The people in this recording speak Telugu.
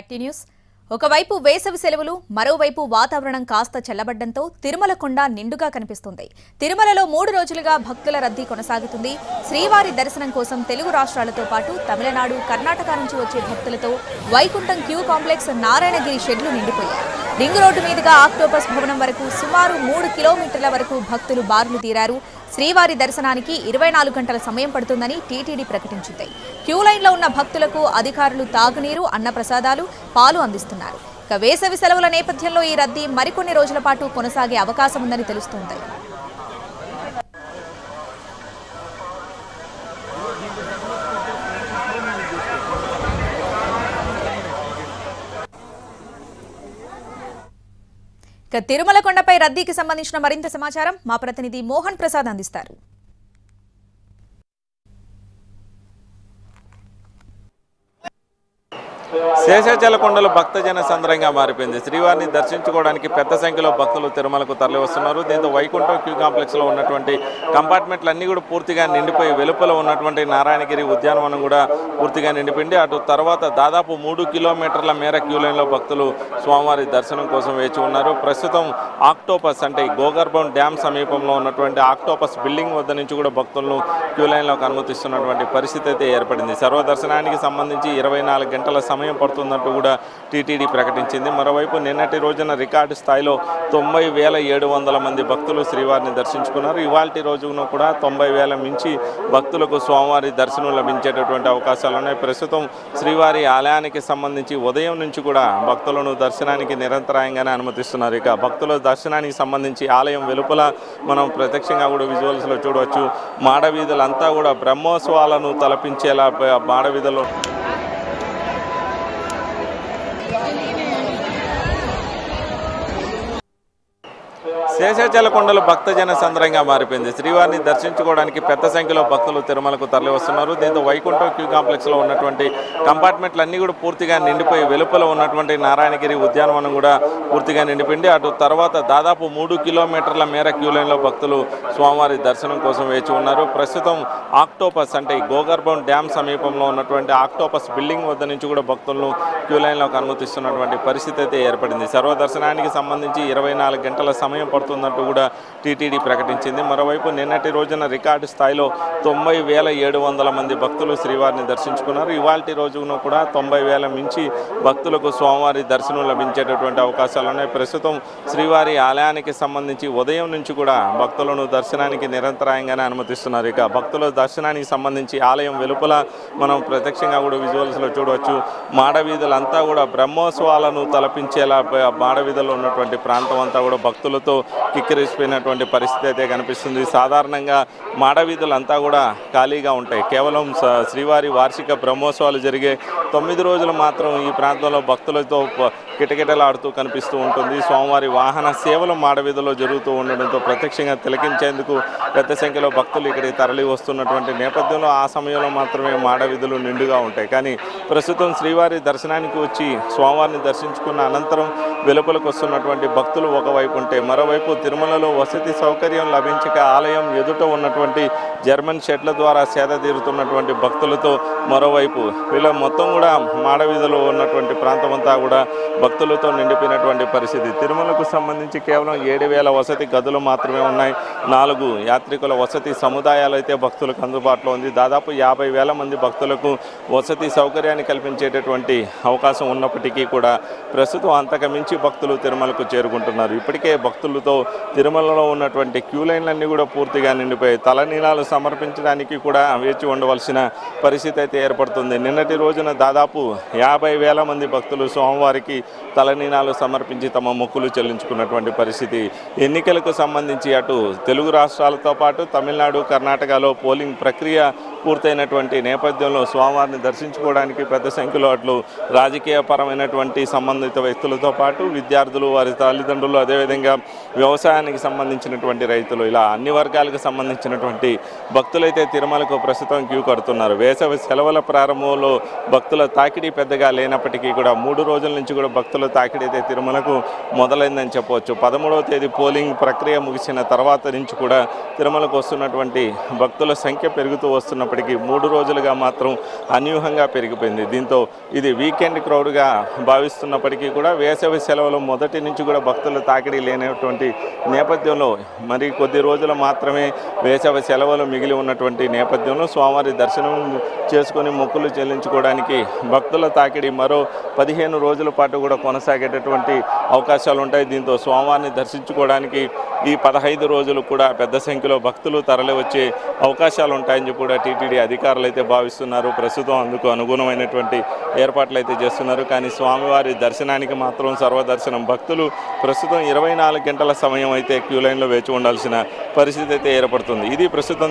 Back to news. ఒకవైపు వేసవి సెలవులు, మరోవైపు వాతావరణం కాస్త చల్లబడ్డంతో తిరుమల కొండ నిండుగా కనిపిస్తుంది. తిరుమలలో 3 రోజులుగా భక్తుల రద్దీ కొనసాగుతుంది. శ్రీవారి దర్శనం కోసం తెలుగు రాష్ట్రాలతో పాటు తమిళనాడు, కర్ణాటక నుంచి వచ్చే భక్తులతో వైకుంఠం క్యూ కాంప్లెక్స్, నారాయణగిరి షెడ్లు నిండిపోయాయి. రింగ్ రోడ్డు మీదుగా ఆక్టోపస్ భవనం వరకు సుమారు 3 కిలోమీటర్ల వరకు భక్తులు బారులు తీరారు. శ్రీవారి దర్శనానికి 24 గంటల సమయం పడుతుందని టీటీడీ ప్రకటించింది. క్యూ లైన్లో ఉన్న భక్తులకు అధికారులు తాగునీరు, అన్నప్రసాదాలు, పాలు అందిస్తున్నారు. ఇక వేసవి సెలవుల నేపథ్యంలో ఈ రద్దీ మరికొన్ని రోజుల పాటు కొనసాగే అవకాశం ఉందని తెలుస్తోంది. తిరుమల కొండపై రద్దీకి సంబంధించిన మరింత సమాచారం మా ప్రతినిధి మోహన్ ప్రసాద్ అందిస్తారు. శేషాచల కొండలు భక్తజన సంద్రంగా మారిపోయింది. శ్రీవారిని దర్శించుకోవడానికి పెద్ద సంఖ్యలో భక్తులు తిరుమలకు తరలి వస్తున్నారు. దీంతో వైకుంఠం క్యూ కాంప్లెక్స్ లో ఉన్నటువంటి కంపార్ట్మెంట్లు అన్ని కూడా పూర్తిగా నిండిపోయి వెలుపల ఉన్నటువంటి నారాయణగిరి ఉద్యానవనం కూడా పూర్తిగా నిండిపోయింది. అటు తర్వాత దాదాపు 3 కిలోమీటర్ల మేర క్యూ లైన్లో భక్తులు స్వామివారి దర్శనం కోసం వేచి ఉన్నారు. ప్రస్తుతం ఆక్టోపస్ అంటే గోగర్భం డ్యామ్ సమీపంలో ఉన్నటువంటి ఆక్టోపస్ బిల్డింగ్ వద్ద నుంచి కూడా భక్తులను క్యూ లైన్లోకి అనుమతిస్తున్నటువంటి పరిస్థితి అయితే ఏర్పడింది. సర్వదర్శనానికి సంబంధించి 24 గంటల సమయం పడుతుందంటూ కూడా టీటీడీ ప్రకటించింది. మరోవైపు నిన్నటి రోజున రికార్డు స్థాయిలో 90,700 మంది భక్తులు శ్రీవారిని దర్శించుకున్నారు. ఇవాల్టి రోజున కూడా 90,000 మించి భక్తులకు స్వామివారి దర్శనం లభించేటటువంటి అవకాశాలు ఉన్నాయి. ప్రస్తుతం శ్రీవారి ఆలయానికి సంబంధించి ఉదయం నుంచి కూడా భక్తులను దర్శనానికి నిరంతరాయంగానే అనుమతిస్తున్నారు. ఇక భక్తుల దర్శనానికి సంబంధించి ఆలయం వెలుపల మనం ప్రత్యక్షంగా కూడా విజువల్స్లో చూడవచ్చు. మాడవీధులంతా కూడా బ్రహ్మోత్సవాలను తలపించేలా మాడవీధులు శేషాచల కొండలు భక్తజన సంద్రంగా మారిపోయింది. శ్రీవారిని దర్శించుకోవడానికి పెద్ద సంఖ్యలో భక్తులు తిరుమలకు తరలి వస్తున్నారు. దీంతో వైకుంఠం క్యూ కాంప్లెక్స్ లో ఉన్నటువంటి కంపార్ట్మెంట్లు అన్ని కూడా పూర్తిగా నిండిపోయి వెలుపల ఉన్నటువంటి నారాయణగిరి ఉద్యానవనం కూడా పూర్తిగా నిండిపోయింది. అటు తర్వాత దాదాపు 3 కిలోమీటర్ల మేర క్యూ లైన్లో భక్తులు స్వామివారి దర్శనం కోసం వేచి ఉన్నారు. ప్రస్తుతం ఆక్టోపస్ అంటే గోగర్భం డ్యామ్ సమీపంలో ఉన్నటువంటి ఆక్టోపస్ బిల్డింగ్ వద్ద నుంచి కూడా భక్తులను క్యూ లైన్లోకి అనుమతిస్తున్నటువంటి పరిస్థితి అయితే ఏర్పడింది. సర్వదర్శనానికి సంబంధించి 24 గంటల సమయం పడుతుందంటూ కూడా టీటీడీ ప్రకటించింది. మరోవైపు నిన్నటి రోజున రికార్డు స్థాయిలో 90,700 మంది భక్తులు శ్రీవారిని దర్శించుకున్నారు. ఇవాల్టి రోజున కూడా 90,000 మించి భక్తులకు స్వామివారి దర్శనం లభించేటటువంటి అవకాశాలు ఉన్నాయి. ప్రస్తుతం శ్రీవారి ఆలయానికి సంబంధించి ఉదయం నుంచి కూడా భక్తులను దర్శనానికి నిరంతరాయంగానే అనుమతిస్తున్నారు. ఇక భక్తుల దర్శనానికి సంబంధించి ఆలయం వెలుపల మనం ప్రత్యక్షంగా కూడా విజువల్స్లో చూడవచ్చు. మాడవీధులంతా కూడా బ్రహ్మోత్సవాలను తలపించేలా మాడవీధుల్లో ఉన్నటువంటి ప్రాంతం అంతా కూడా భక్తులతో కిక్కిరిసిపోయినటువంటి పరిస్థితి అయితే కనిపిస్తుంది. సాధారణంగా మాడవీధులంతా కూడా ఖాళీగా ఉంటాయి. కేవలం శ్రీవారి వార్షిక బ్రహ్మోత్సవాలు జరిగే 9 రోజులు మాత్రం ఈ ప్రాంతంలో భక్తులతో కిటకిటలాడుతూ కనిపిస్తూ ఉంటుంది. స్వామివారి వాహన సేవలు మాడవీధుల్లో జరుగుతూ ఉండడంతో ప్రత్యక్షంగా తిలకించేందుకు పెద్ద సంఖ్యలో భక్తులు ఇక్కడికి తరలి వస్తున్నటువంటి నేపథ్యంలో ఆ సమయంలో మాత్రమే మాడవీధులు నిండుగా ఉంటాయి. కానీ ప్రస్తుతం శ్రీవారి దర్శనానికి వచ్చి స్వామివారిని దర్శించుకున్న అనంతరం వెలుపలకు వస్తున్నటువంటి భక్తులు ఒకవైపు ఉంటే, మరోవైపు తిరుమలలో వసతి సౌకర్యం లభించక ఆలయం ఎదుట ఉన్నటువంటి జర్మన్ షెడ్ల ద్వారా సేద తీరుతున్నటువంటి భక్తులతో మరోవైపు వీళ్ళ మొత్తం కూడా మాడవీధిలో ఉన్నటువంటి ప్రాంతం అంతా కూడా భక్తులతో నిండిపోయినటువంటి పరిస్థితి. తిరుమలకు సంబంధించి కేవలం 7,000 వసతి గదులు మాత్రమే ఉన్నాయి. 4 యాత్రికుల వసతి సముదాయాలు అయితే భక్తులకు అందుబాటులో ఉంది. దాదాపు 50,000 మంది భక్తులకు వసతి సౌకర్యాన్ని కల్పించేటటువంటి అవకాశం ఉన్నప్పటికీ కూడా ప్రస్తుతం అంతకు మించి భక్తులు తిరుమలకు చేరుకుంటున్నారు. ఇప్పటికే భక్తులతో తిరుమలలో ఉన్నటువంటి క్యూ లైన్లన్నీ కూడా పూర్తిగా నిండిపోయాయి. తలనీలాలు సమర్పించడానికి కూడా వేచి ఉండవలసిన పరిస్థితి అయితే ఏర్పడుతుంది. నిన్నటి రోజున దాదాపు 50,000 మంది భక్తులు స్వామివారికి తలనీలాలు సమర్పించి తమ మొక్కులు చెల్లించుకున్నటువంటి పరిస్థితి. ఎన్నికలకు సంబంధించి అటు తెలుగు రాష్ట్రాలతో పాటు తమిళనాడు, కర్ణాటకలో పోలింగ్ ప్రక్రియ పూర్తయినటువంటి నేపథ్యంలో స్వామివారిని దర్శించుకోవడానికి పెద్ద సంఖ్యలో అట్లు రాజకీయపరమైనటువంటి సంబంధిత వ్యక్తులతో పాటు విద్యార్థులు, వారి తల్లిదండ్రులు, అదేవిధంగా వ్యవసాయానికి సంబంధించినటువంటి రైతులు, ఇలా అన్ని వర్గాలకు సంబంధించినటువంటి భక్తులైతే తిరుమలకు ప్రస్తుతం క్యూ కడుతున్నారు. వేసవి సెలవుల ప్రారంభంలో భక్తుల తాకిడి పెద్దగా లేనప్పటికీ కూడా 3 రోజుల నుంచి కూడా భక్తుల తాకిడి అయితే తిరుమలకు మొదలైందని చెప్పవచ్చు. 13వ తేదీ పోలింగ్ ప్రక్రియ ముగిసిన తర్వాత నుంచి కూడా తిరుమలకు వస్తున్నటువంటి భక్తుల సంఖ్య పెరుగుతూ వస్తున్నప్పటికీ ఉన్నప్పటికీ 3 రోజులుగా మాత్రం అనూహ్యంగా పెరిగిపోయింది. దీంతో ఇది వీకెండ్ క్రౌడ్గా భావిస్తున్నప్పటికీ కూడా వేసవి సెలవులు మొదటి నుంచి కూడా భక్తుల తాకిడి లేనటువంటి నేపథ్యంలో మరి కొద్ది రోజులు మాత్రమే వేసవి సెలవులు మిగిలి ఉన్నటువంటి నేపథ్యంలో స్వామివారి దర్శనం చేసుకొని మొక్కులు చెల్లించుకోవడానికి భక్తుల తాకిడి మరో 15 రోజుల పాటు కూడా కొనసాగేటటువంటి అవకాశాలు ఉంటాయి. దీంతో స్వామివారిని దర్శించుకోవడానికి ఈ 15 రోజులు కూడా పెద్ద సంఖ్యలో భక్తులు తరలి వచ్చే అవకాశాలు ఉంటాయని చెప్పి కూడా టీటీడీ అధికారులు అయితే భావిస్తున్నారు. ప్రస్తుతం అందుకు అనుగుణమైనటువంటి ఏర్పాట్లు అయితే చేస్తున్నారు. కానీ స్వామివారి దర్శనానికి మాత్రం సర్వదర్శనం భక్తులు ప్రస్తుతం 24 గంటల సమయం అయితే క్యూ లైన్లో వేచి ఉండాల్సిన పరిస్థితి అయితే ఏర్పడుతుంది. ఇది ప్రస్తుతం